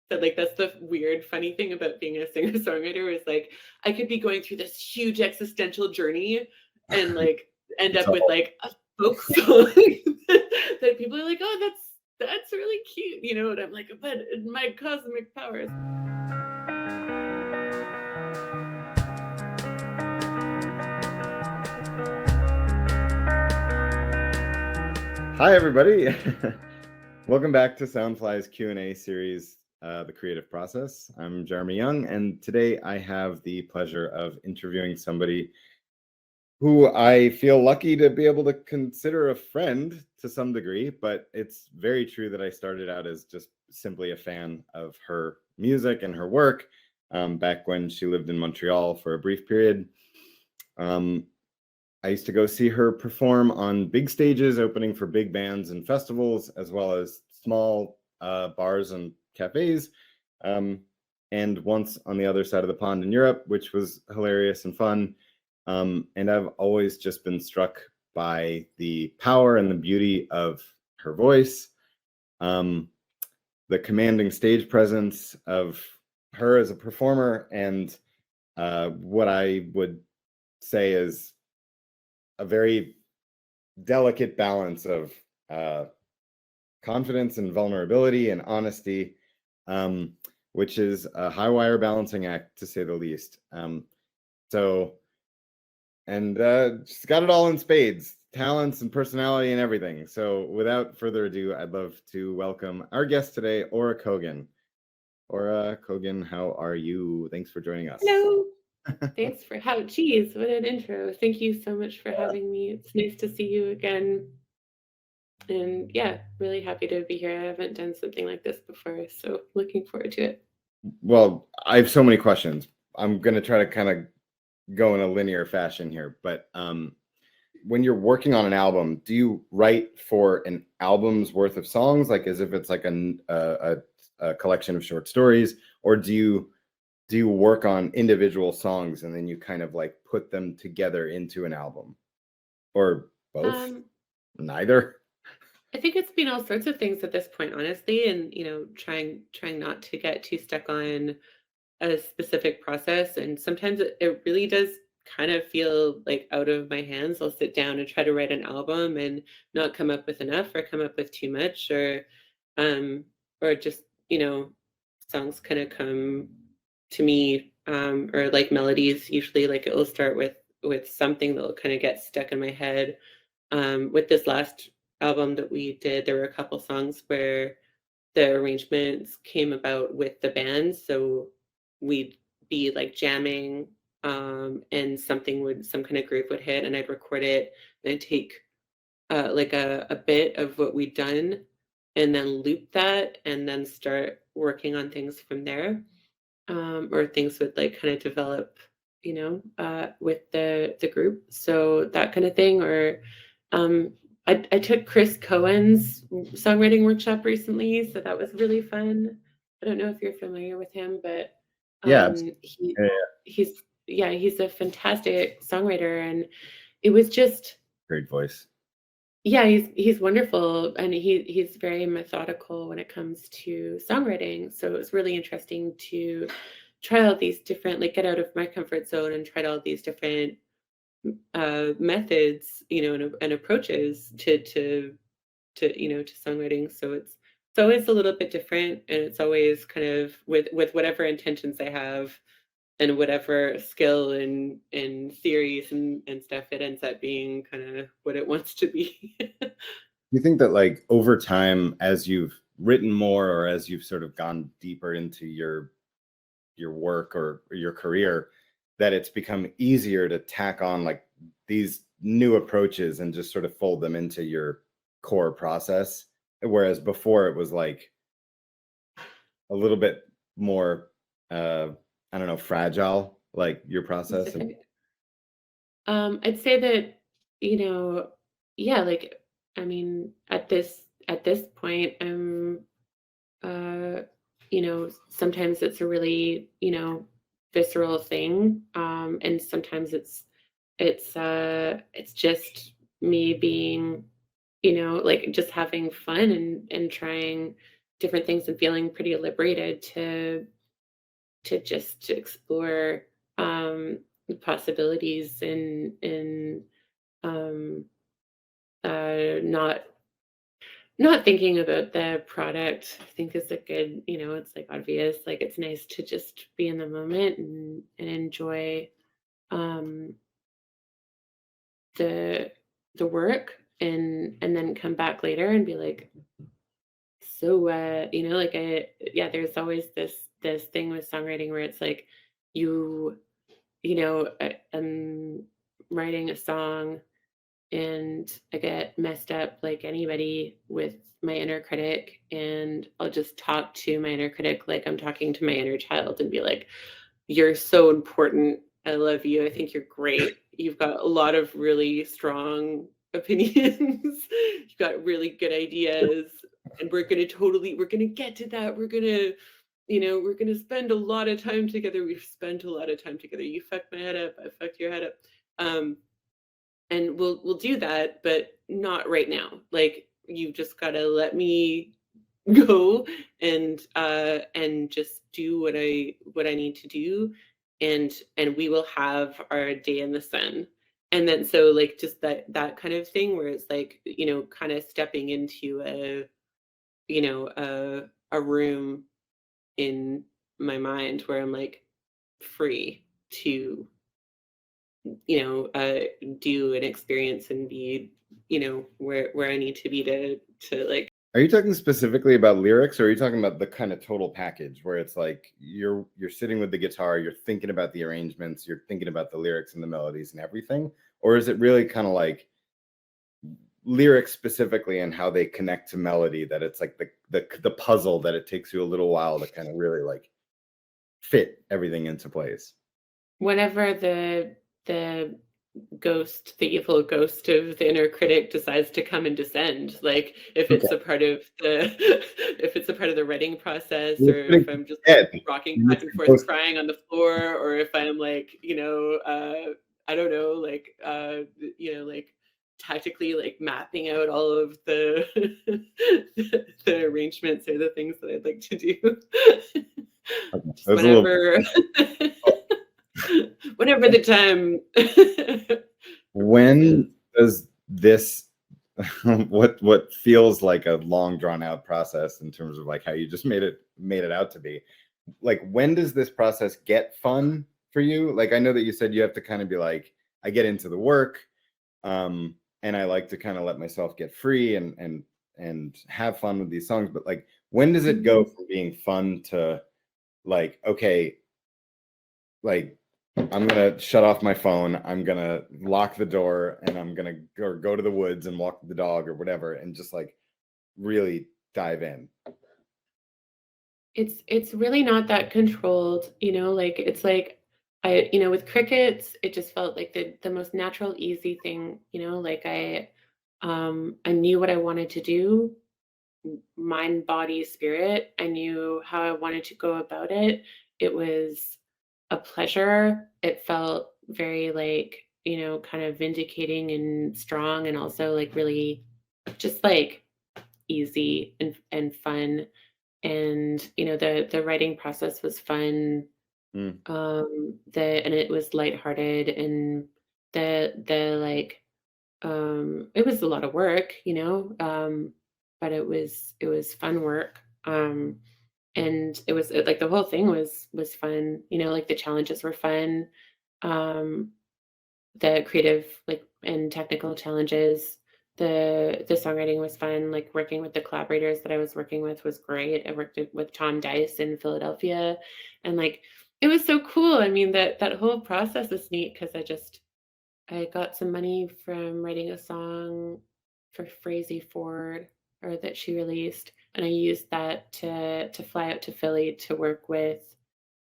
said, like, that's the weird, funny thing about being a singer-songwriter is, like, I could be going through this huge existential journey and, like, end It's up with, all like, a folk song that people are like, "Oh, that's really cute," you know, and I'm like, "But my cosmic powers." Hi, everybody. Welcome back to Soundfly's Q&A series, The Creative Process. I'm Jeremy Young, and today I have the pleasure of interviewing somebody who I feel lucky to be able to consider a friend to some degree, but it's very true that I started out as just simply a fan of her music and her work back when she lived in Montreal for a brief period. I used to go see her perform on big stages, opening for big bands and festivals, as well as small bars and cafes. And once on the other side of the pond in Europe, which was hilarious and fun. And I've always just been struck by the power and the beauty of her voice, the commanding stage presence of her as a performer, and what I would say is a very delicate balance of confidence and vulnerability and honesty, which is a high wire balancing act, to say the least. She's got it all in spades, talents and personality and everything. So without further ado, I'd love to welcome our guest today, Ora Cogan. Ora Cogan, how are you? Thanks for joining us. Hello. Thanks for having. Geez, what an intro! Thank you so much for having me. It's nice to see you again, and yeah, really happy to be here. I haven't done something like this before, so looking forward to it. Well, I have so many questions. I'm going to try to kind of go in a linear fashion here, but when you're working on an album, do you write for an album's worth of songs, like as if it's like a collection of short stories, or do you work on individual songs and then you kind of like put them together into an album, or both? Neither? I think it's been all sorts of things at this point, honestly, and trying not to get too stuck on a specific process. And sometimes it really does kind of feel like out of my hands. I'll sit down and try to write an album and not come up with enough, or come up with too much, or just songs kind of come to me, or like melodies. Usually, like, it will start with something that will kind of get stuck in my head. With this last album that we did, there were a couple songs where the arrangements came about with the band, so we'd be like jamming, and some kind of groove would hit, and I'd record it, and I'd take like a bit of what we'd done and then loop that and then start working on things from there. Or things would like kind of develop, with the group. So that kind of thing. Or I took Chris Cohen's songwriting workshop recently, so that was really fun. I don't know if you're familiar with him, but Yeah, yeah. he's a fantastic songwriter, and it was just, Great voice. yeah, he's wonderful, and he's very methodical when it comes to songwriting. So it was really interesting to try all these different, like, get out of my comfort zone and try all these different methods, and approaches to songwriting. So it's always a little bit different, and it's always kind of with whatever intentions I have and whatever skill and theories and stuff, it ends up being kind of what it wants to be. You think that, like, over time, as you've written more, or as you've sort of gone deeper into your work or your career, that it's become easier to tack on like these new approaches and just sort of fold them into your core process, whereas before it was like a little bit more I don't know, fragile, like your process? And I'd say that, yeah, like, I mean, at this point, uh, sometimes it's a really, visceral thing, and sometimes it's just me being, like, just having fun and trying different things and feeling pretty liberated to just to explore the possibilities and um, not thinking about the product. I think is a good, it's like obvious, like it's nice to just be in the moment and enjoy um, the work and then come back later and be like, so like there's always this thing with songwriting where it's like you I'm writing a song and I get messed up like anybody with my inner critic, and I'll just talk to my inner critic like I'm talking to my inner child and be like, "You're so important. I love you. I think you're great. You've got a lot of really strong opinions. You've got really good ideas, and we're gonna get to that. We're gonna spend a lot of time together. We've spent a lot of time together. You fucked my head up. I fucked your head up. Um, and we'll do that, but not right now. Like you just gotta let me go and just do what I need to do, and we will have our day in the sun." And then so like just that kind of thing where it's like, kind of stepping into a room in my mind where I'm like free to do an experience and be, where I need to be to like. Are you talking specifically about lyrics, or are you talking about the kind of total package where it's like you're sitting with the guitar, you're thinking about the arrangements, you're thinking about the lyrics and the melodies and everything? Or is it really kind of like lyrics specifically and how they connect to melody, that it's like the puzzle that it takes you a little while to kind of really like fit everything into place? Whenever the evil ghost of the inner critic decides to come and descend, like if Okay. it's a part of the if it's a part of the writing process, You're or sitting if I'm just like dead. rocking You're back and forth supposed crying on the floor, or if I'm like, I don't know, like like tactically like mapping out all of the the arrangements or the things that I'd like to do. Okay. Just That's a little. whenever whenever the time. When does this what feels like a long drawn out process in terms of like how you just made it out to be, like when does this process get fun for you? Like I know that you said you have to kind of be like, I get into the work, and I like to kind of let myself get free and have fun with these songs, but like when does it go from being fun to like, okay, like I'm gonna shut off my phone, I'm gonna lock the door, and I'm gonna go to the woods and walk the dog or whatever, and just like really dive in? It's really not that controlled, like it's like with crickets, it just felt like the most natural, easy thing, like I knew what I wanted to do, mind, body, spirit. I knew how I wanted to go about it. It was a pleasure. It felt very like, kind of vindicating and strong, and also like really just like easy and fun. And the writing process was fun. Mm. And it was lighthearted, and the like it was a lot of work, but it was fun work. And it was like the whole thing was fun, like the challenges were fun. um the creative like and technical challenges. The songwriting was fun. Like working with the collaborators that I was working with was great. I worked with Tom Dice in Philadelphia, and like it was so cool. I mean, that whole process is neat because I got some money from writing a song for Frazee Ford, or that she released, and I used that to fly out to Philly to work with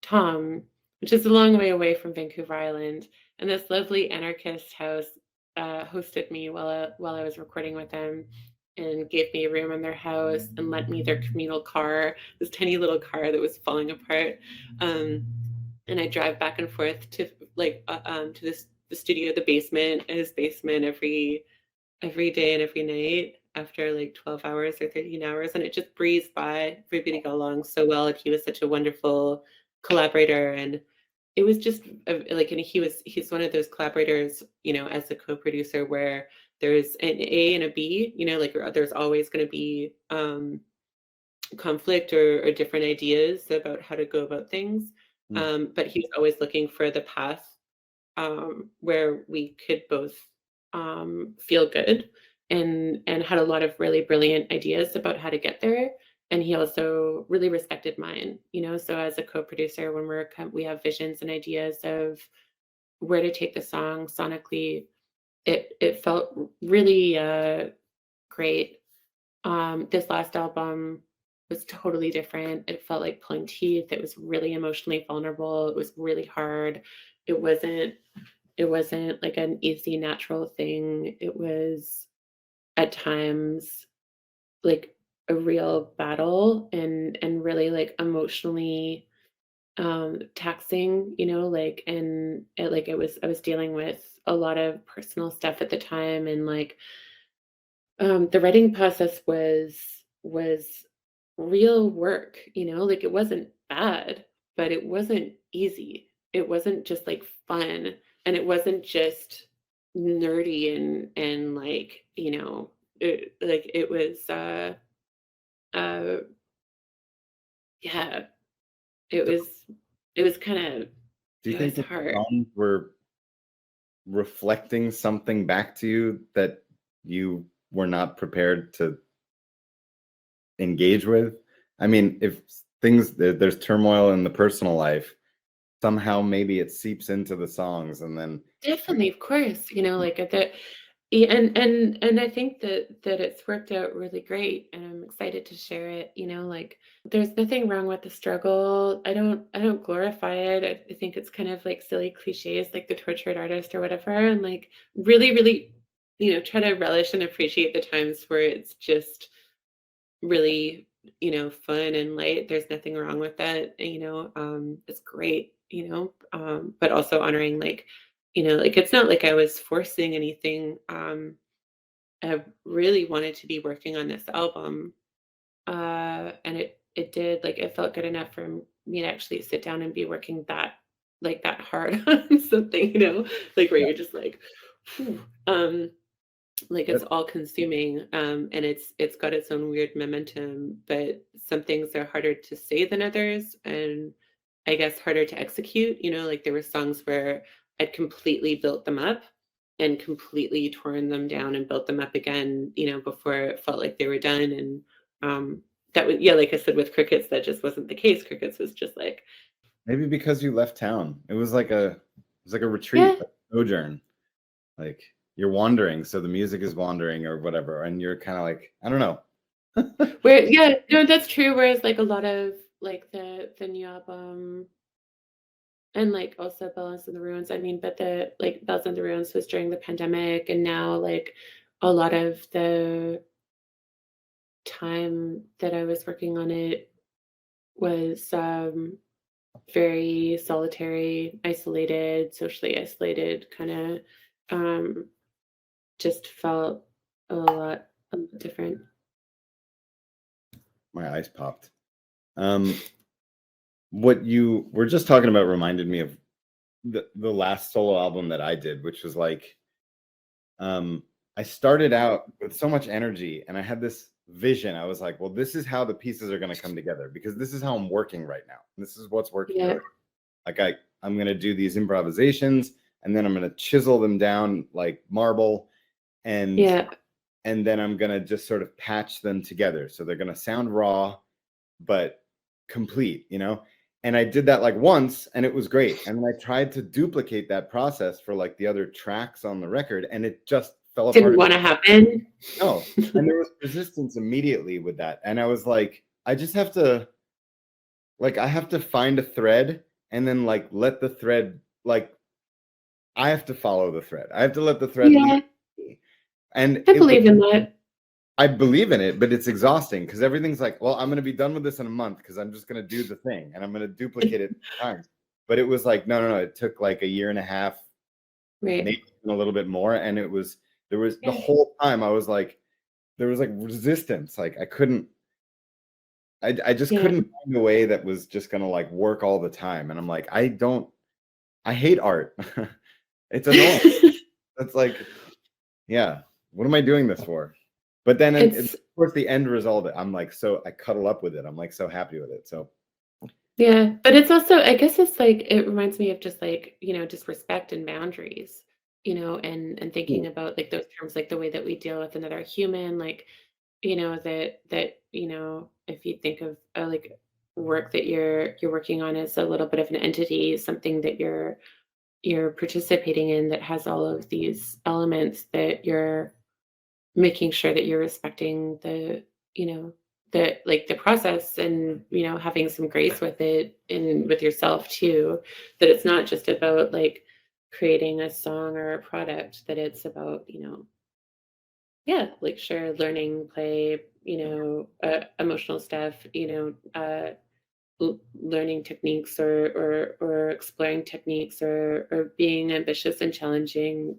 Tom, which is a long way away from Vancouver Island. And this lovely anarchist house hosted me while I was recording with them, and gave me a room in their house and lent me their communal car, this tiny little car that was falling apart. And I drive back and forth to the studio, the basement, his basement every day and every night. after like 12 hours or 13 hours, and it just breezed by. Everybody got along so well, and he was such a wonderful collaborator, and it was just like, and he's one of those collaborators, as a co-producer where there's an A and a B, like there's always going to be conflict or different ideas about how to go about things. Mm. But he was always looking for the path where we could both feel good, and had a lot of really brilliant ideas about how to get there. And he also really respected mine, so as a co-producer, when we have visions and ideas of where to take the song sonically, it felt really great. This last album was totally different. It felt like pulling teeth. It was really emotionally vulnerable. It was really hard. It wasn't like an easy, natural thing. It was at times like a real battle, and really like emotionally taxing, like, and I was dealing with a lot of personal stuff at the time, and like the writing process was real work, like it wasn't bad, but it wasn't easy. It wasn't just like fun, and it wasn't just nerdy and like, like it was uh yeah, it So was it was kind of do you it think was that the hard. songs were reflecting something back to you that you were not prepared to engage with? I mean, if there's turmoil in the personal life, somehow maybe it seeps into the songs, and then Definitely, of course, like at that. And I think that it's worked out really great, and I'm excited to share it, like there's nothing wrong with the struggle. I don't glorify it. I think it's kind of like silly cliches, like the tortured artist or whatever, and like really, really, try to relish and appreciate the times where it's just really, fun and light. There's nothing wrong with that. It's great, but also honoring like, like it's not like I was forcing anything. I really wanted to be working on this album. And it did, like it felt good enough for me to actually sit down and be working that hard on something, like where yeah, you're just like, phew. Like it's that- all consuming, and it's got its own weird momentum, but some things are harder to say than others, and I guess harder to execute. Like there were songs where I'd completely built them up and completely torn them down and built them up again, before it felt like they were done. And that was, yeah, like I said, with Crickets, that just wasn't the case. Crickets was just like, maybe because you left town, it was like a retreat, yeah, a sojourn. Like you're wandering, so the music is wandering or whatever, and you're kind of like, I don't know. where, yeah, no, that's true. Whereas like a lot of like the new album, and, like, also Bells in the Ruins, I mean, but the like, Bells in the Ruins was during the pandemic, and now, like, a lot of the time that I was working on it was, very solitary, isolated, socially isolated, kinda, um, just felt a lot different. My eyes popped. Um, what you were just talking about reminded me of the last solo album that I did, which was like, I started out with so much energy, and I had this vision. I was like, well, this is how the pieces are going to come together, because this is how I'm working right now. This is what's working Yeah, really. Like I'm going to do these improvisations, and then I'm going to chisel them down like marble, and yeah, and then I'm going to just sort of patch them together. So they're going to sound raw, but complete. And I did that like once, and it was great. And then I tried to duplicate that process for like the other tracks on the record, and it just fell didn't apart. wanna happen. No. And there was resistance immediately with that. And I was like, I have to find a thread, and then like let the thread, like I have to follow the thread. I have to let the thread lead Yeah, me. And I it was believe in that. I believe in it, but it's exhausting because everything's like, well, I'm going to be done with this in a month because I'm just going to do the thing and I'm going to duplicate it times. But it was like, no, no, no. It took like a year and a half, Right. maybe even a little bit more. And there was the Yeah. whole time I was like, there was like resistance. Like I just Yeah. couldn't find a way that was just gonna like work all the time. And I'm like, I hate art. It's annoying. That's like, yeah, what am I doing this for? But then, of It's course, the end result, I'm like, so I cuddle up with it. I'm like so happy with it. So yeah, but it's also, I guess it's like it reminds me of just like, just respect and boundaries, and thinking cool. about like those terms, like the way that we deal with another human, like, if you think of like work that you're working on as a little bit of an entity, something that you're participating in that has all of these elements that you're making sure that you're respecting you know, the process and, having some grace with it and with yourself too, that it's not just about like creating a song or a product, that it's about, yeah, like sure, learning, play, emotional stuff, learning techniques or exploring techniques or being ambitious and challenging,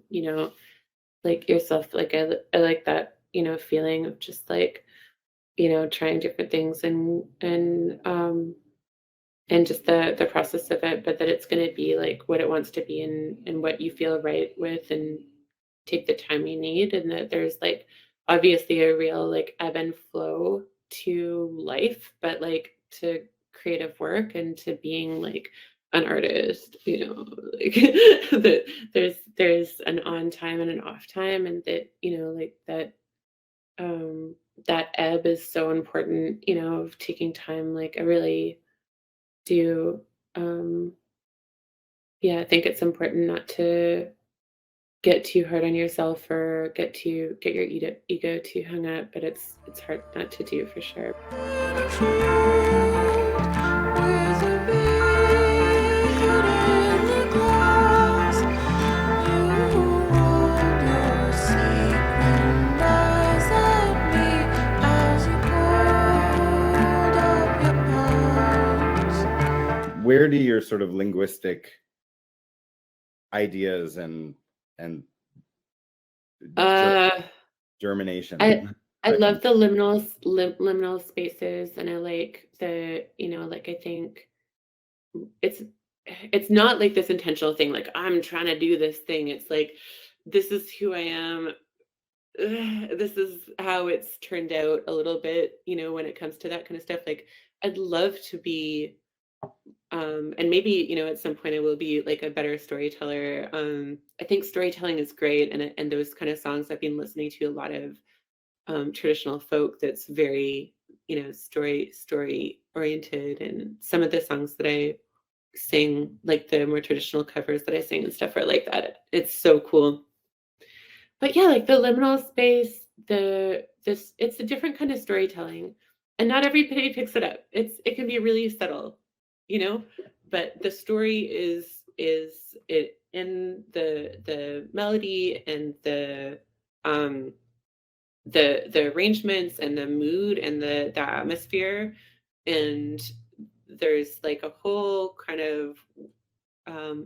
like yourself. Like I like that, feeling of just like, trying different things and just the process of it, but that it's going to be like what it wants to be and what you feel right with, and take the time you need, and that there's like obviously a real like ebb and flow to life, but like to creative work and to being like an artist, like that there's an on time and an off time, and that, like um that ebb is so important, of taking time. Like I really do, um yeah, I think it's important not to get too hard on yourself or get your ego too hung up, but it's hard not to do for sure. Where do your sort of linguistic ideas and ger- Uh, I germination I come? love the liminal spaces, and I like the, like I think it's it's not like this intentional thing, like I'm trying to do this thing. It's like this is who I am. This is how it's turned out a little bit, when it comes to that kind of stuff. Like I'd love to be, and maybe, at some point I will be like a better storyteller. I think storytelling is great, and those kind of songs, I've been listening to a lot of traditional folk that's very, story oriented, and some of the songs that I sing, like the more traditional covers that I sing and stuff, are like that. It's so cool. But yeah, like the liminal space, it's a different kind of storytelling, and not everybody picks it up. It can be really subtle, you know, but the story is it in the melody and um the arrangements and the mood and the atmosphere, and there's like a whole kind of,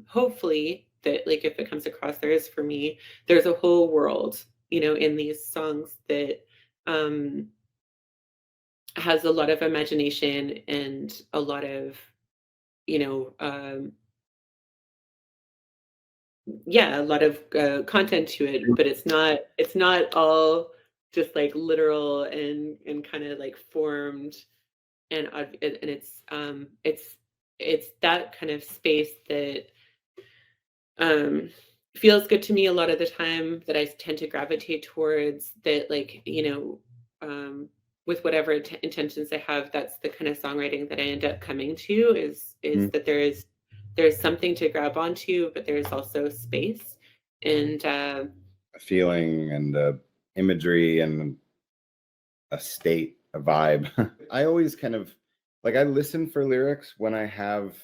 hopefully, that like if it comes across, there is for me, there's a whole world, in these songs that um has a lot of imagination and a lot of, you know um yeah, a lot of content to it, but it's not all just like literal and kind of like formed, and it's that kind of space that um feels good to me a lot of the time, that I tend to gravitate towards, that like, with whatever intentions I have, that's the kind of songwriting that I end up coming to, is Mm. that there's something to grab onto, but there's also space, and A feeling and imagery and a state, a vibe. I always kind of like I listen for lyrics when I have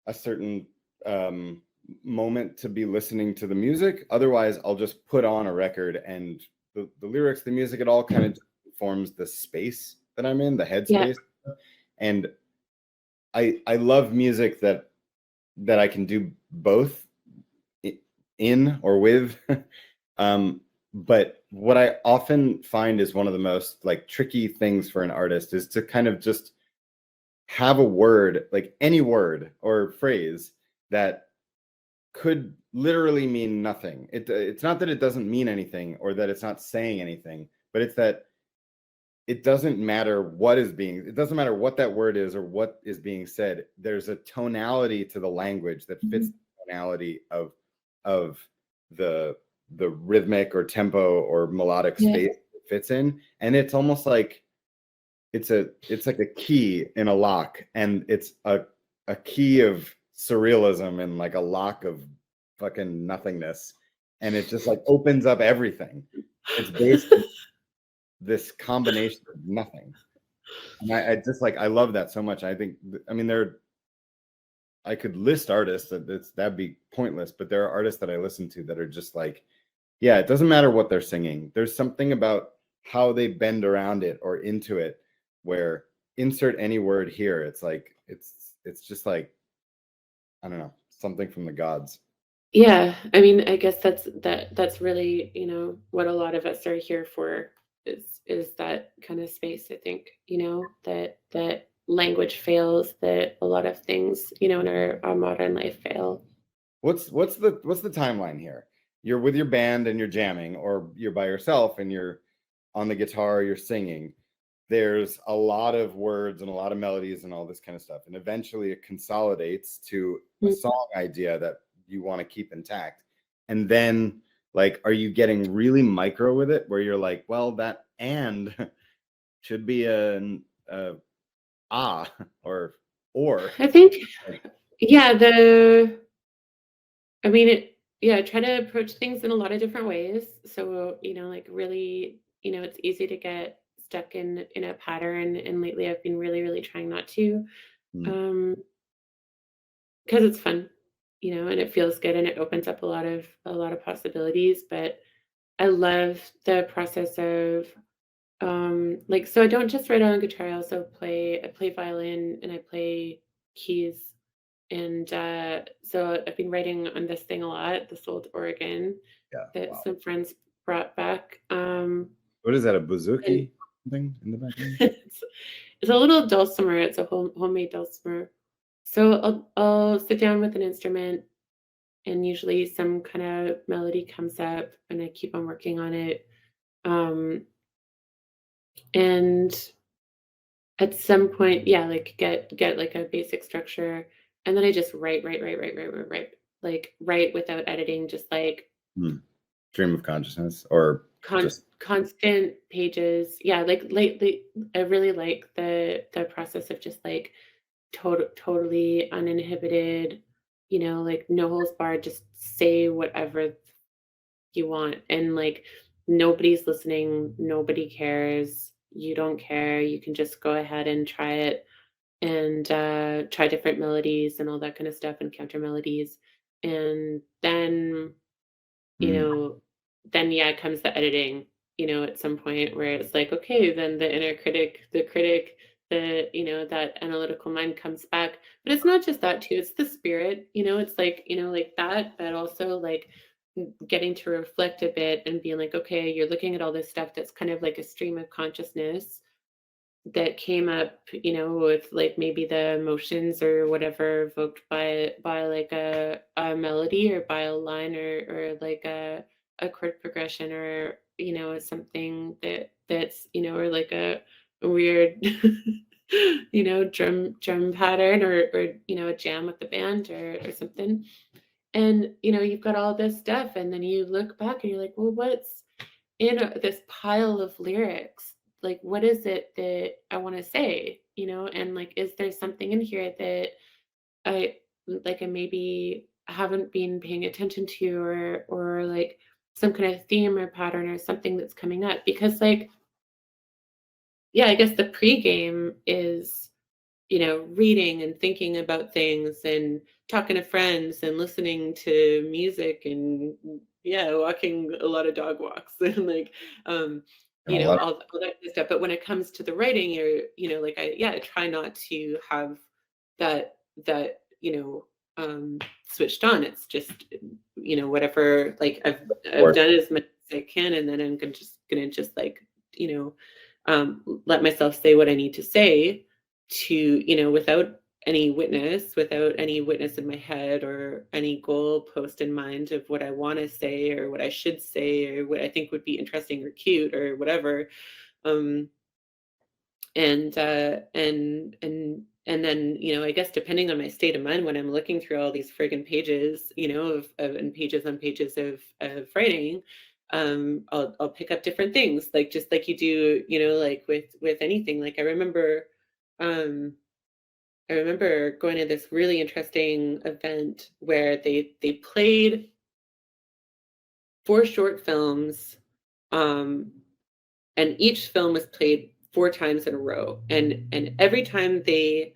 a certain um, moment to be listening to the music. Otherwise, I'll just put on a record and the lyrics, the music, it all kind of forms the space that I'm in, the yeah, headspace. And I love music that I can do both in or with. But what I often find is one of the most like tricky things for an artist is to kind of just have a word, like any word or phrase that could literally mean nothing. It's not that it doesn't mean anything or that it's not saying anything, but it's that it doesn't matter it doesn't matter what that word is or what is being said. There's a tonality to the language that fits the tonality of the rhythmic or tempo or melodic space it fits in. And it's almost like it's like a key in a lock, and it's a key of surrealism and like a lock of fucking nothingness, and it just like opens up everything. It's basically this combination of nothing, and I just like I love that so much. I think I mean I could list artists that'd be pointless, but there are artists that I listen to that are just like, yeah, it doesn't matter what they're singing. There's something about how they bend around it or into it where insert any word here. It's like it's just like, I don't know, something from the gods. Yeah, I mean, I guess that's really, what a lot of us are here for is that kind of space, I think, that language fails, that a lot of things, in our modern life fail. What's the timeline here? You're with your band and you're jamming, or you're by yourself and you're on the guitar, you're singing. There's a lot of words and a lot of melodies and all this kind of stuff. And eventually it consolidates to a song idea that you want to keep intact. And then like, are you getting really micro with it where you're like, well, that and should be an or I think, yeah, I mean, I try to approach things in a lot of different ways. So, like really, it's easy to get stuck in a pattern. And lately I've been really, really trying not to, um, because it's fun, and it feels good and it opens up a lot of possibilities. But I love the process of like, so I don't just write on guitar, I play violin and I play keys. And so I've been writing on this thing a lot, this old organ that wow. some friends brought back. What is that, a bouzouki thing in the background? It's a little dulcimer. It's a homemade dulcimer. So I'll sit down with an instrument, and usually some kind of melody comes up, and I keep on working on it. And at some point, yeah, like get like a basic structure, and then I just write, like write without editing, just like Stream of consciousness, or just constant pages. Yeah, like lately, I really like the process of just like totally uninhibited, like no holds barred, just say whatever you want, and like nobody's listening, nobody cares. You don't care. You can just go ahead and try it, and try different melodies and all that kind of stuff, and counter melodies. And then, you know, then yeah, comes the editing, at some point where it's like, okay, then the inner critic, that analytical mind comes back. But it's not just that too, it's the spirit, it's like, like that, but also like getting to reflect a bit and being like, okay, you're looking at all this stuff that's kind of like a stream of consciousness that came up, with like maybe the emotions or whatever evoked by like a melody or by a line or like a chord progression, or something that's or like a weird drum pattern, or a jam with the band or something. And you've got all this stuff, and then you look back and you're like, well, what's in this pile of lyrics? Like, what is it that I want to say? And like, is there something in here that I I maybe haven't been paying attention to, or like some kind of theme or pattern or something that's coming up? Because like, yeah, I guess the pregame is reading and thinking about things and talking to friends and listening to music and yeah, walking a lot of dog walks and like and a lot all that kind of stuff. But when it comes to the writing, like I try not to have that switched on. It's just whatever, like I've work. done as much as I can, and then I'm gonna just like, let myself say what I need to say to, without without any witness in my head or any goal post in mind of what I want to say or what I should say or what I think would be interesting or cute or whatever. Um, and then, I guess depending on my state of mind when I'm looking through all these friggin' pages, of and pages on pages of writing, I'll pick up different things, like just like you do, like with anything. Like um I remember going to this really interesting event where they played 4 short films, um, and each film was played 4 times in a row. And every time they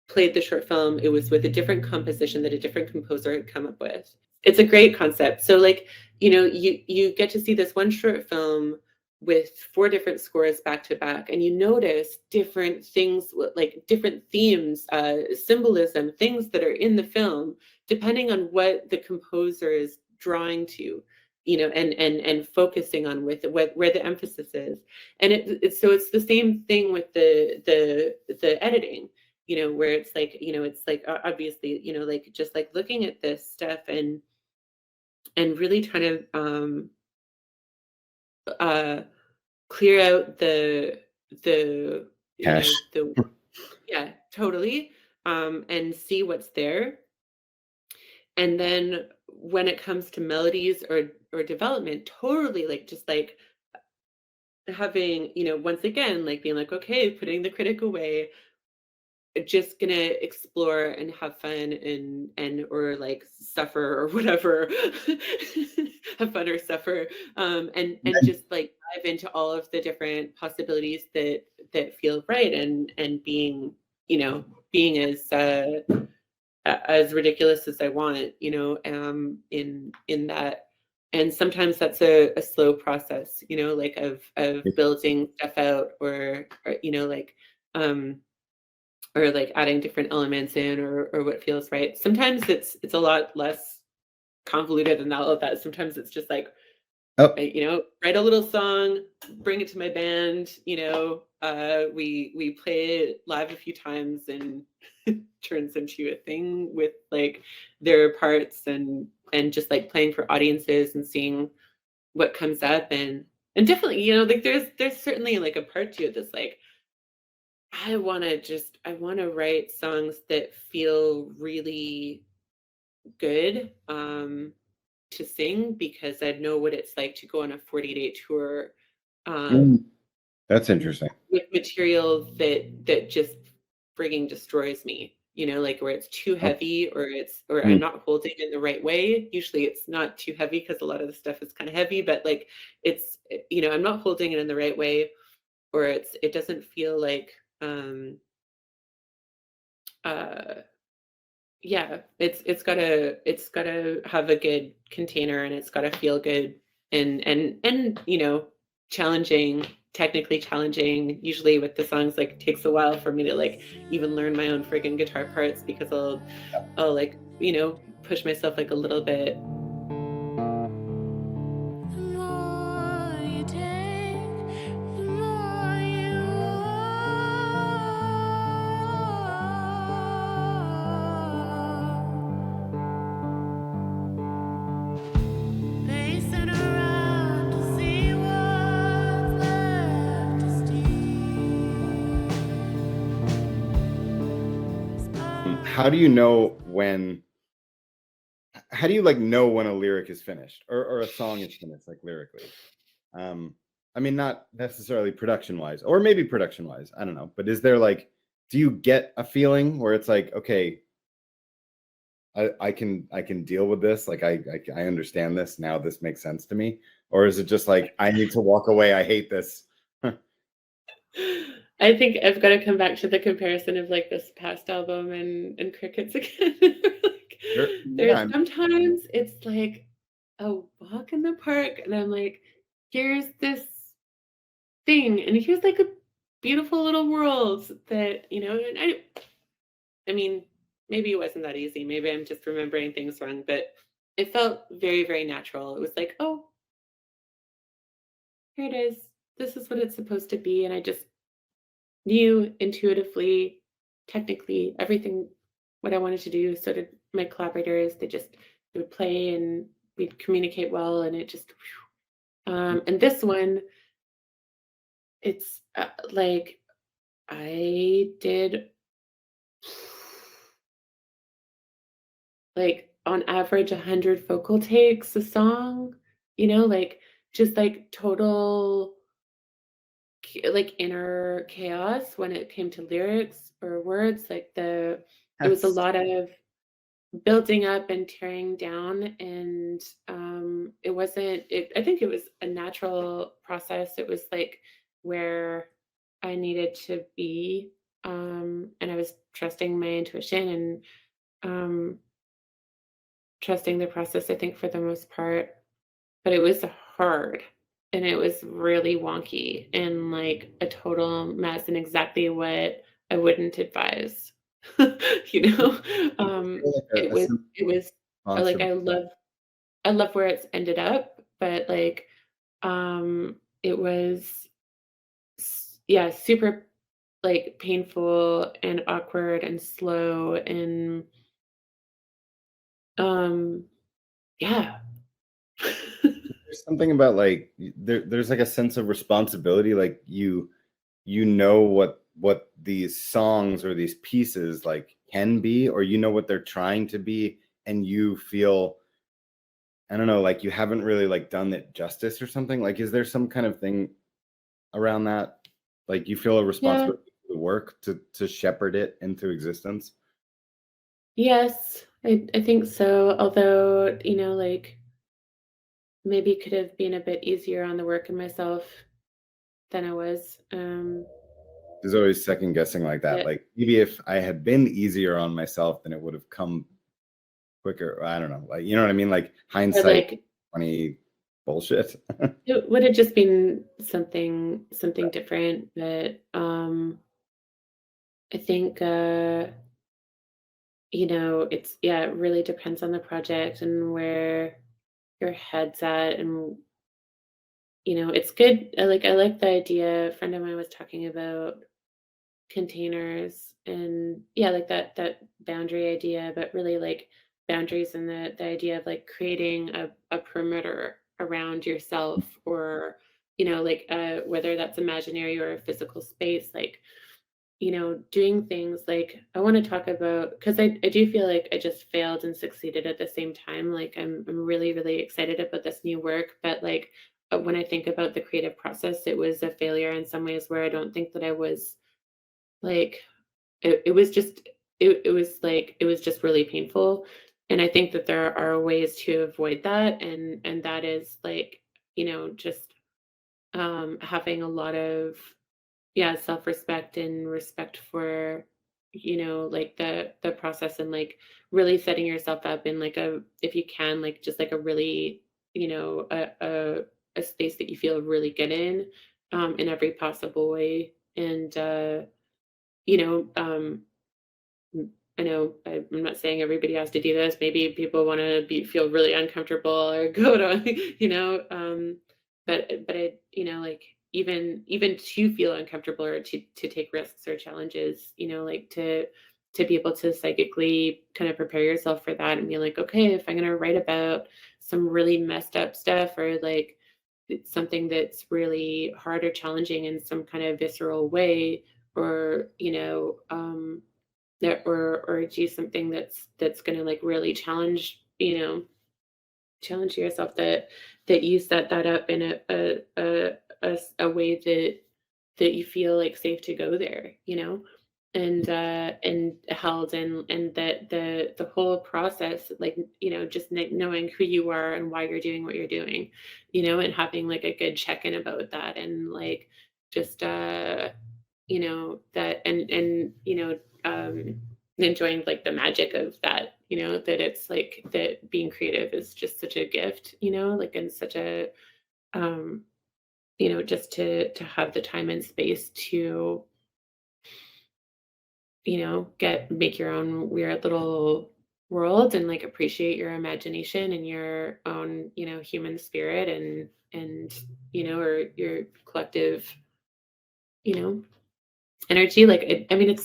played the short film, it was with a different composition that a different composer had come up with. It's a great concept. So like, you get to see this one short film with 4 different scores back to back, and you notice different things, like different themes, symbolism, things that are in the film, depending on what the composer is drawing to, and focusing on with it, where the emphasis is. And it's the same thing with the editing, where it's like obviously, like just like looking at this stuff and really trying to uh clear out the Cash. the yeah, totally, and see what's there. And then when it comes to melodies or development, totally like just like having, once again, like being like, okay, putting the critic away, just gonna explore and have fun and or like suffer or whatever. Have fun or suffer, and just like dive into all of the different possibilities that feel right, and being, being as ridiculous as I want, in that. And sometimes that's a slow process, like of building stuff out, um or like adding different elements in, or what feels right. Sometimes it's a lot less convoluted than all of that. Sometimes it's just like, Oh, write a little song, bring it to my band, we play it live a few times, and turns into a thing with like their parts, and just like playing for audiences and seeing what comes up. And definitely, like there's certainly like a part to it that's like, I want to write songs that feel really good, to sing, because I know what it's like to go on a 40-day tour, um, that's interesting. with material that just frigging destroys me. Like where it's too Oh, heavy, or I'm mm, not holding it in the right way. Usually it's not too heavy because a lot of the stuff is kind of heavy, but like I'm not holding it in the right way, or it doesn't feel like, uh yeah, it's gotta have a good container, and it's gotta feel good, and challenging, technically challenging. Usually with the songs, like, it takes a while for me to like even learn my own friggin' guitar parts, because I'll like, push myself like a little bit. how do you know when? How do you like know when a lyric is finished, or a song is finished, like lyrically? I mean, not necessarily production wise, or maybe production wise. I don't know. But is there like, do you get a feeling where it's like, okay, I can deal with this. Like I understand this now. This makes sense to me. Or is it just like I need to walk away? I hate this. I think I've got to come back to the comparison of like this past album and Crickets again. Like, Sure. there's Yeah. sometimes it's like a walk in the park, and I'm like, here's this thing, and here's like a beautiful little world that, and I mean, maybe it wasn't that easy. Maybe I'm just remembering things wrong, but it felt very, very natural. It was like, oh, here it is. This is what it's supposed to be. And I just knew intuitively, technically, everything what I wanted to do. So did my collaborators. They would play and we'd communicate well, and it just. And this one, it's like I did like on average 100 vocal takes a song, like just like total like inner chaos when it came to lyrics or words. Like it was a That's lot of building up and tearing down, and it wasn't it, I think it was a natural process. It was like where I needed to be, and I was trusting my intuition and um trusting the process, I think, for the most part. But it was hard, and it was really wonky and like a total mess and exactly what I wouldn't advise. you know like it a was simple it was response like from. I love where it's ended up, but like it was yeah, super like painful and awkward and slow and um yeah. There's something about like there's like a sense of responsibility, like you know what these songs or these pieces like can be, or you know what they're trying to be, and you feel, I don't know, like you haven't really like done it justice or something. Like, is there some kind of thing around that? Like you feel a Yeah. responsibility for the work to shepherd it into existence? Yes, I think so. Although, like maybe could have been a bit easier on the work and myself than I was. There's always second guessing like that. But Like maybe if I had been easier on myself, then it would have come quicker. I don't know. Like, you know what I mean? Like or hindsight like 20 bullshit. it would have just been something different. But I think it's yeah, it really depends on the project and where your head's at and it's good. I like the idea. A friend of mine was talking about containers and yeah, like that boundary idea, but really like boundaries and the idea of like creating a perimeter around yourself, or like whether that's imaginary or a physical space, like doing things like I want to talk about, because I do feel like I just failed and succeeded at the same time. Like I'm really really excited about this new work, but like when I think about the creative process, it was a failure in some ways where I don't think that I was like it was just it was just really painful, and I think that there are ways to avoid that, and that is like, just, having a lot of, yeah, self-respect and respect for, like the process, and like really setting yourself up in like a if you can, like just like a really, a space that you feel really good in every possible way. And you know, I know I'm not saying everybody has to do this. Maybe people want to feel really uncomfortable or go to, but I, like even to feel uncomfortable or to take risks or challenges, like to be able to psychically kind of prepare yourself for that and be like, okay, if I'm gonna write about some really messed up stuff, or like it's something that's really hard or challenging in some kind of visceral way, or that or do something that's gonna like really challenge yourself, that you set that up in a way that you feel like safe to go there, and held, and that the whole process, like, just knowing who you are and why you're doing what you're doing, and having like a good check-in about that, and like just that, and enjoying like the magic of that, that it's like that being creative is just such a gift, like, and such a um just to have the time and space to get make your own weird little world and like appreciate your imagination and your own, human spirit and or your collective, you know, energy. Like I mean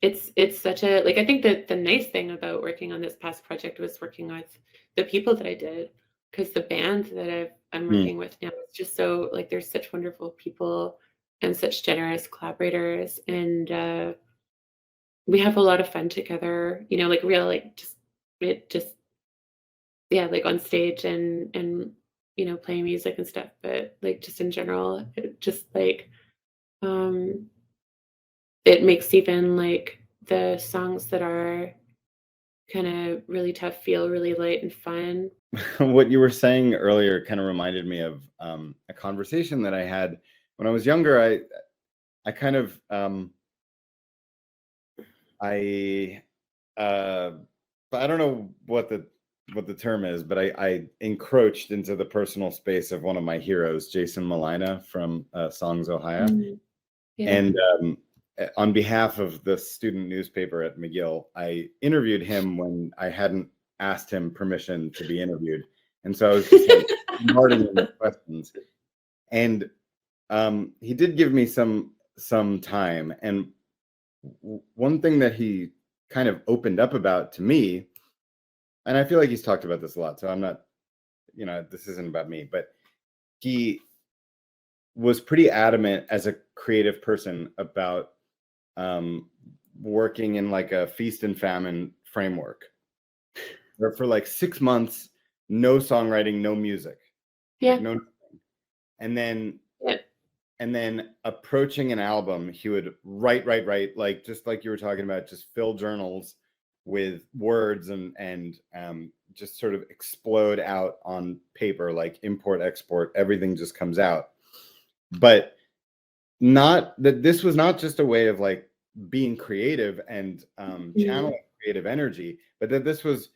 it's such a like I think that the nice thing about working on this past project was working with the people that I did because the band that I'm Hmm. working with now is just so like there's such wonderful people and such generous collaborators and we have a lot of fun together, like real like just it just yeah, like on stage and playing music and stuff, but like just in general, it just like um it makes even like the songs that are kind of really tough feel really light and fun. What you were saying earlier kind of reminded me of a conversation that I had when I was younger. I kind of I uh, I don't know what the term is, but I encroached into the personal space of one of my heroes, Jason Malina from Songs, Ohio, Mm, yeah. and on behalf of the student newspaper at McGill, I interviewed him when I hadn't asked him permission to be interviewed, and so I was just like bombarding him with questions, and he did give me some time, and one thing that he kind of opened up about to me, and I feel like he's talked about this a lot, so I'm not, this isn't about me, but he was pretty adamant as a creative person about um, working in like a feast and famine framework, where for like 6 months, no songwriting, no music, like Yeah. no, and then Yeah. approaching an album, he would write, like just like you were talking about, just fill journals with words and just sort of explode out on paper, like import export, everything just comes out. But not that this was not just a way of like being creative and Mm, channeling creative energy, but that this was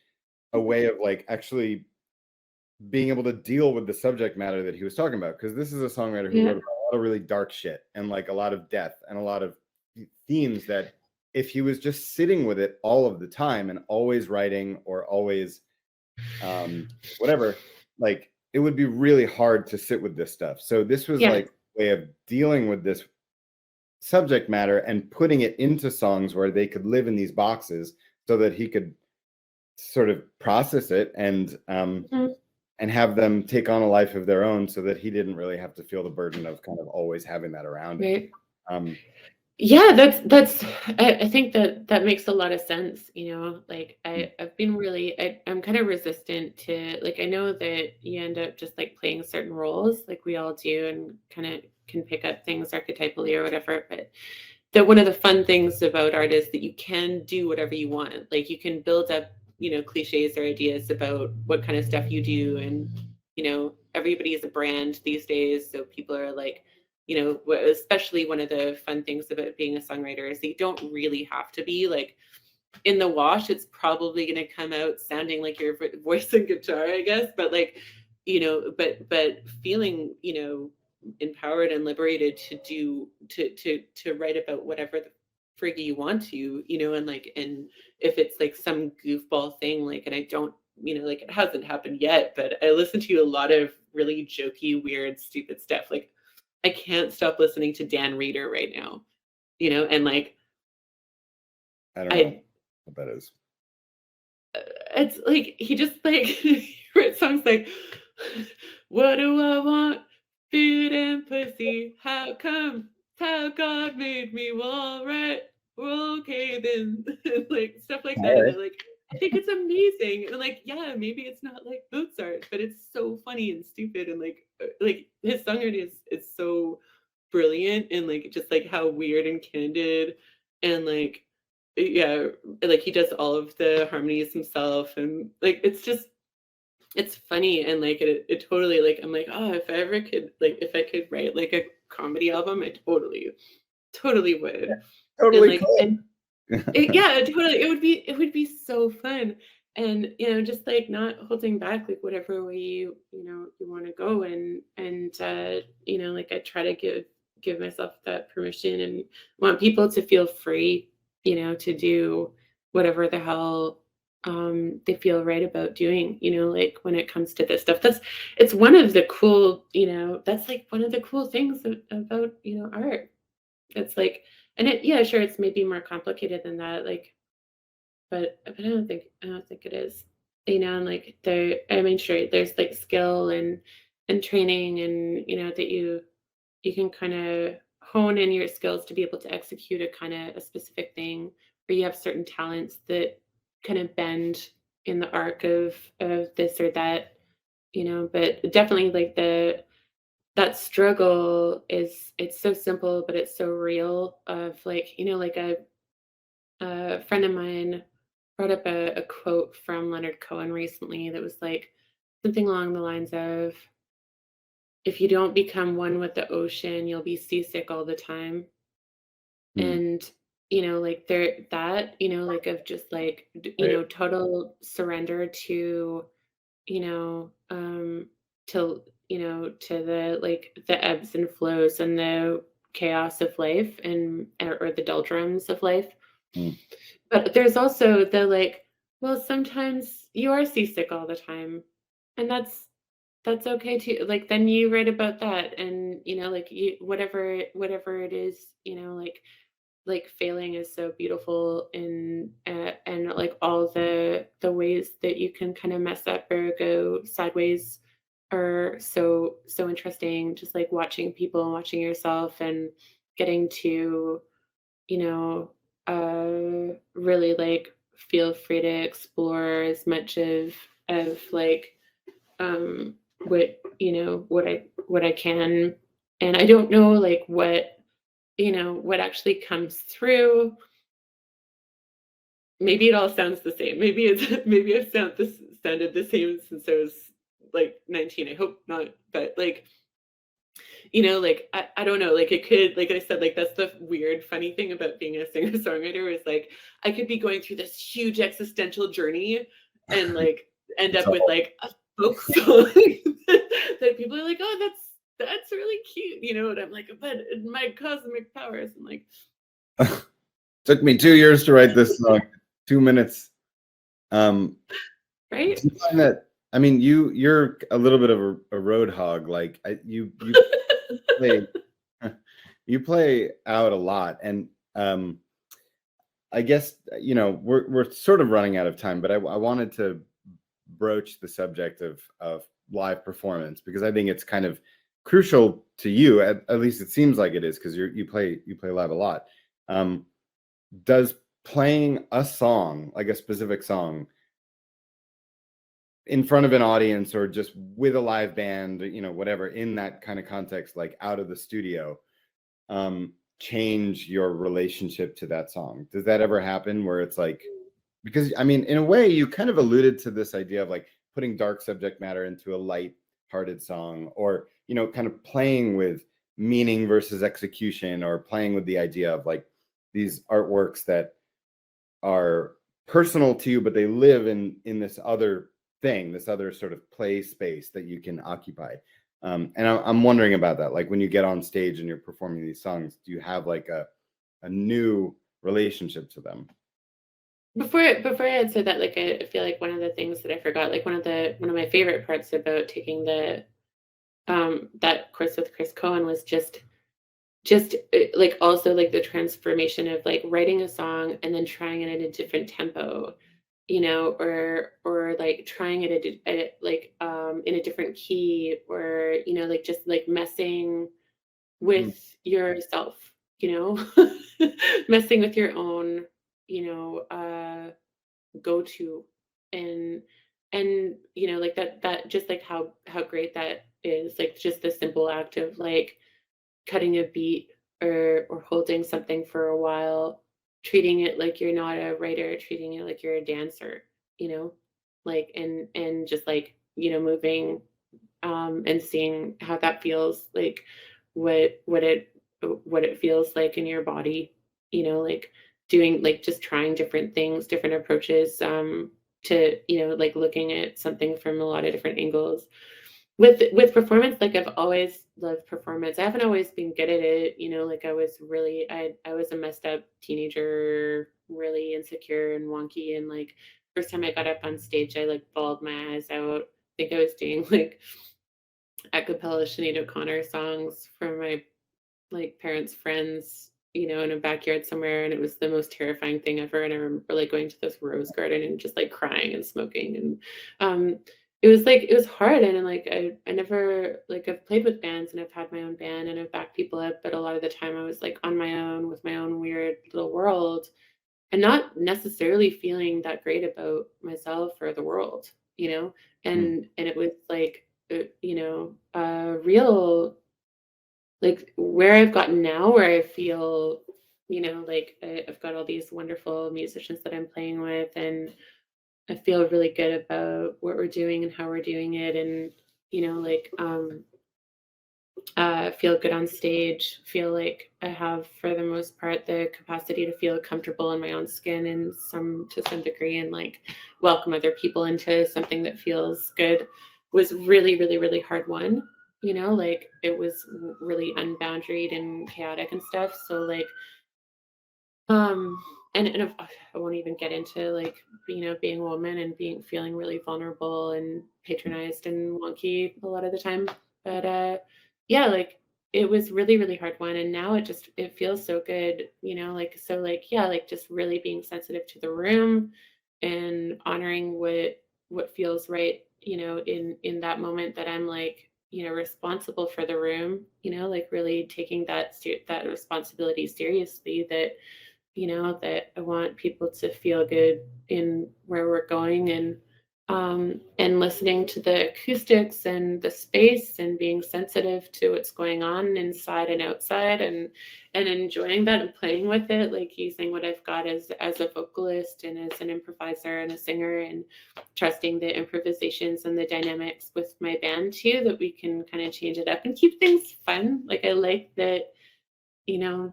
a way of like actually being able to deal with the subject matter that he was talking about, because this is a songwriter who yeah. wrote about a lot of really dark shit and like a lot of death and a lot of themes that if he was just sitting with it all of the time and always writing or always whatever, like it would be really hard to sit with this stuff. So this was Yeah. like a way of dealing with this subject matter and putting it into songs where they could live in these boxes so that he could sort of process it Mhm. and have them take on a life of their own, so that he didn't really have to feel the burden of kind of always having that around him. Right. Um, Yeah, that's I think that that makes a lot of sense, like I've been really I'm kind of resistant to like I know that you end up just like playing certain roles like we all do and kind of can pick up things archetypally or whatever, but that one of the fun things about art is that you can do whatever you want. Like you can build up, cliches or ideas about what kind of stuff you do. And, everybody is a brand these days. So people are like, especially one of the fun things about being a songwriter is that you don't really have to be like in the wash. It's probably going to come out sounding like your voice and guitar, I guess. But like, but feeling, empowered and liberated to do to write about whatever the frig you want to, and like and if it's like some goofball thing, like and I don't, like it hasn't happened yet, but I listen to a lot of really jokey, weird, stupid stuff. Like I can't stop listening to Dan Reeder right now, and like I don't know I what that is. it's like he just like he writes songs like what do I want? Food and pussy. How come? How God made me all right. Well, okay then. Like stuff like that. All And right. I like I think it's amazing. And like, yeah, maybe it's not like Mozart, but it's so funny and stupid and like his songwriting is so brilliant and like just like how weird and candid and like yeah, like he does all of the harmonies himself and like it's funny and like it totally like I'm like, oh, if I ever could like if I could write like a comedy album, I totally would. And Totally like and cool. yeah, totally it would be so fun. And just like not holding back like whatever way you want to go and like I try to give myself that permission and want people to feel free, to do whatever the hell they feel right about doing, like when it comes to this stuff. It's one of the cool, that's like one of the cool things about, art. It's like, and yeah, sure, it's maybe more complicated than that, like, but I don't think it is. And like I mean, sure, there's like skill and training, and that you can kind of hone in your skills to be able to execute a kind of a specific thing, where you have certain talents that kind of bend in the arc of this or that, but definitely like the that struggle is, it's so simple but it's so real, of like, like a friend of mine brought up a quote from Leonard Cohen recently that was like something along the lines of, if you don't become one with the ocean, you'll be seasick all the time. Mm, And like there, that like of just like right. total surrender to, you know um to the, like, the ebbs and flows and the chaos of life, and or the doldrums of life. Mm, But there's also the, like, well, sometimes you are seasick all the time, and that's okay too. Like, then you write about that, and like, you, whatever it is, like failing is so beautiful, and like all the ways that you can kind of mess up or go sideways are so interesting. Just like watching people and watching yourself, and getting to, you know really like feel free to explore as much of like, um what I can. And I don't know like what actually comes through. Maybe it all sounds the same. Maybe it's maybe I've sounded the same since I was like 19. I hope not, but like, like, I don't know, like, it could, like I said, like, that's the weird funny thing about being a singer-songwriter, is like I could be going through this huge existential journey, and like end it's up with all like a folk song that people are like, oh, that's really cute, and I'm like, but my cosmic powers, I'm like, took me 2 years to write this song. 2 minutes. Um, right. do you find that? I mean, you're a little bit of a road hog. Like you play you play out a lot, and I guess we're sort of running out of time, but I wanted to broach the subject of live performance, because I think it's kind of crucial to you. At least it seems like it is, because you play live a lot. Um, does playing a song, like a specific song, in front of an audience, or just with a live band, whatever, in that kind of context, like out of the studio, change your relationship to that song? Does that ever happen where it's like, because I mean, in a way, you kind of alluded to this idea of like putting dark subject matter into a light-hearted song, or kind of playing with meaning versus execution, or playing with the idea of like these artworks that are personal to you, but they live in this other thing, this other sort of play space that you can occupy. And I'm wondering about that. Like when you get on stage and you're performing these songs, do you have like a new relationship to them? Before I answer that, like, I feel like one of the things that I forgot, like one of my favorite parts about taking the that course with Chris Cohen was just like also like the transformation of like writing a song and then trying it at a different tempo, or like trying it like in a different key, or like just like messing Mm, with yourself, you know messing with your own, go to. And like that just like how great that is, like just the simple act of like cutting a beat, or holding something for a while, treating it like you're not a writer, treating it like you're a dancer, you know, like, and just like, moving, and seeing how that feels, like what it feels like in your body, like doing, like just trying different things, different approaches, to, like looking at something from a lot of different angles. With performance, like I've always loved performance. I haven't always been good at it, like I was a messed up teenager, really insecure and wonky, and like first time I got up on stage, I like bawled my eyes out. I think I was doing like a cappella Sinead O'Connor songs from my like parents' friends, in a backyard somewhere, and it was the most terrifying thing ever. And I remember like going to this rose garden and just like crying and smoking, and it was hard. And like I never like I've played with bands and I've had my own band and I've backed people up, but a lot of the time I was like on my own with my own weird little world and not necessarily feeling that great about myself or the world, Mm. and it was like real like where I've gotten now, where I feel, like I've got all these wonderful musicians that I'm playing with, and I feel really good about what we're doing and how we're doing it, and like feel good on stage. Feel like I have, for the most part, the capacity to feel comfortable in my own skin, and to some degree, and like welcome other people into something that feels good. Was really, really, really hard one. Like it was really unboundaried and chaotic and stuff. So like, um, and I won't even get into like being a woman and feeling really vulnerable and patronized and wonky a lot of the time. But yeah, like it was really, really hard one, and now it feels so good. Like so like yeah, like just really being sensitive to the room and honoring what feels right. In that moment that I'm like responsible for the room. Like really taking that responsibility seriously. That I want people to feel good in where we're going, and listening to the acoustics and the space and being sensitive to what's going on inside and outside, and enjoying that and playing with it, like using what I've got as a vocalist and as an improviser and a singer, and trusting the improvisations and the dynamics with my band too, that we can kind of change it up and keep things fun. Like I like that, you know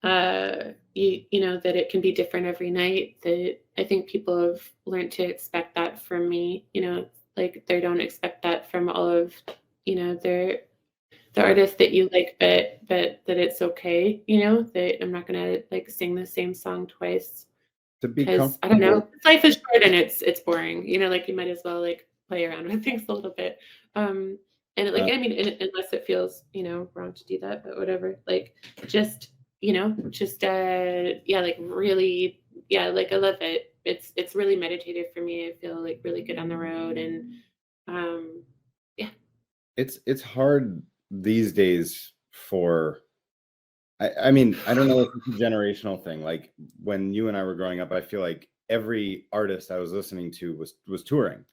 that it can be different every night. That I think people have learned to expect that from me. Like they don't expect that from all of their the Yeah. artists that you like, but that it's okay. That I'm not gonna like sing the same song twice, To be because I don't know, comfortable. life is short and it's boring. Like you might as well like play around with things a little bit. Um, and like Uh, I mean, unless it feels wrong to do that, but whatever. Like just just yeah, like really, yeah, like I love it. It's really meditative for me. I feel like really good on the road, and um, yeah, it's hard these days for I mean, I don't know if it's a generational thing. Like when you and I were growing up, I feel like every artist I was listening to was touring.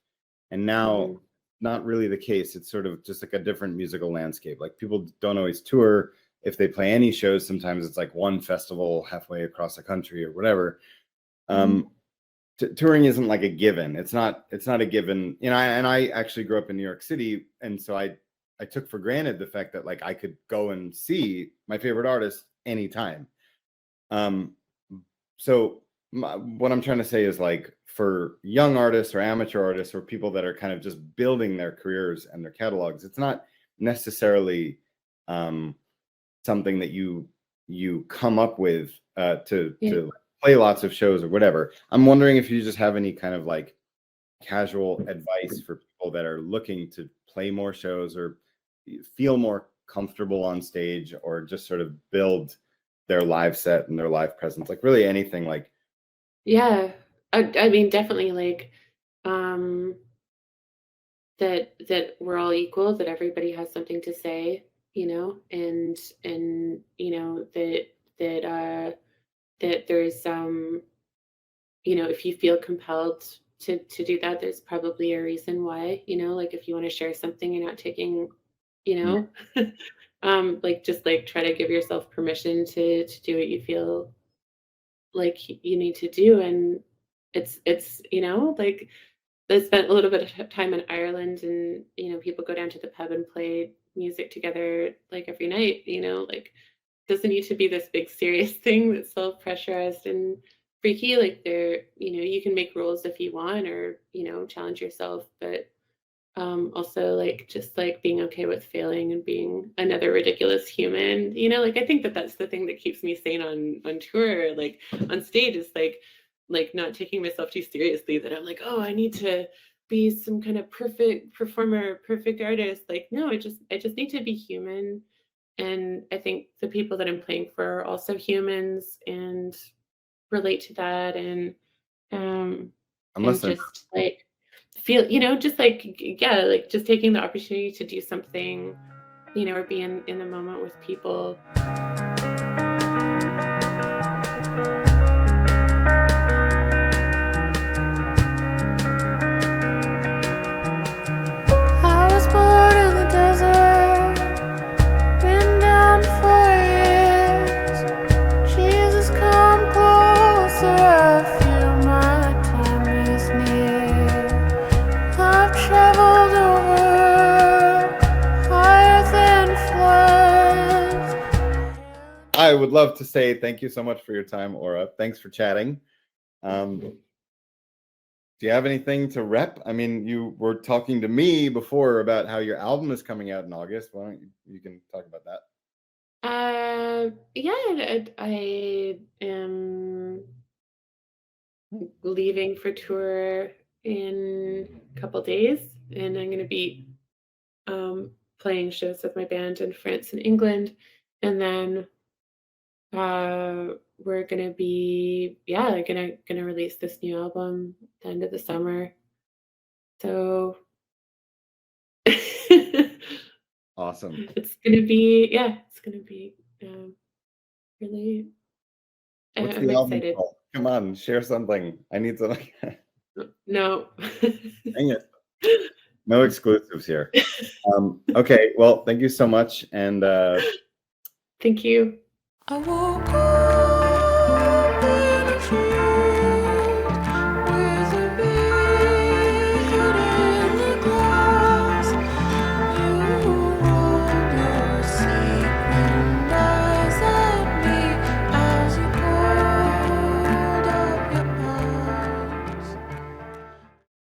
And now mhm, not really the case. It's sort of just like a different musical landscape. Like people don't always tour. If they play any shows, sometimes it's like one festival halfway across the country or whatever. mhm, Um, touring isn't like a given. It's not a given. And I actually grew up in New York City, and so I took for granted the fact that like I could go and see my favorite artist anytime. Um, so what I'm trying to say is like for young artists or amateur artists or people that are kind of just building their careers and their catalogs, it's not necessarily um, something that you come up with yeah. to play lots of shows or whatever. I'm wondering if you just have any kind of like casual advice for people that are looking to play more shows or feel more comfortable on stage or just sort of build their live set and their live presence, like really anything. Like Yeah. I mean, definitely like um that we're all equal, that everybody has something to say, and that that there's if you feel compelled to do that, there's probably a reason why, like if you want to share something, you're not taking, you mm, know, like just like try to give yourself permission to do what you feel like you need to do. And it's like I spent a little bit of time in Ireland, and people go down to the pub and play music together like every night. Like doesn't need to be this big serious thing that's so pressurized and freaky. Like you can make rules if you want, or challenge yourself, but also like just like being okay with failing and being another ridiculous human. Like I think that that's the thing that keeps me sane on tour, like on stage, is like like not taking myself too seriously, that I'm like, oh, I need to be some kind of perfect performer, perfect artist. Like, no, I just need to be human. And I think the people that I'm playing for are also humans and relate to that. Um and Unless they're just like feel, just like, yeah, like just taking the opportunity to do something, or be in the moment with people. I was born in the desert, been down for years. Jesus, come closer, I feel my time is near. I've traveled over higher than floods. I would love to say thank you so much for your time, Ora. Thanks for chatting. Do you have anything to rep? I mean, you were talking to me before about how your album is coming out in August. Why don't you can talk about that? Yeah, I am leaving for tour in a couple days, and I'm going to be playing shows with my band in France and England, and then we're gonna be, yeah, gonna release this new album at the end of the summer. So Awesome. it's gonna be, yeah, it's gonna be really. What's I'm the album excited. called? Come on, share something. I need something. No. Dang it. No exclusives here. Okay, well, thank you so much. And Thank you. I woke up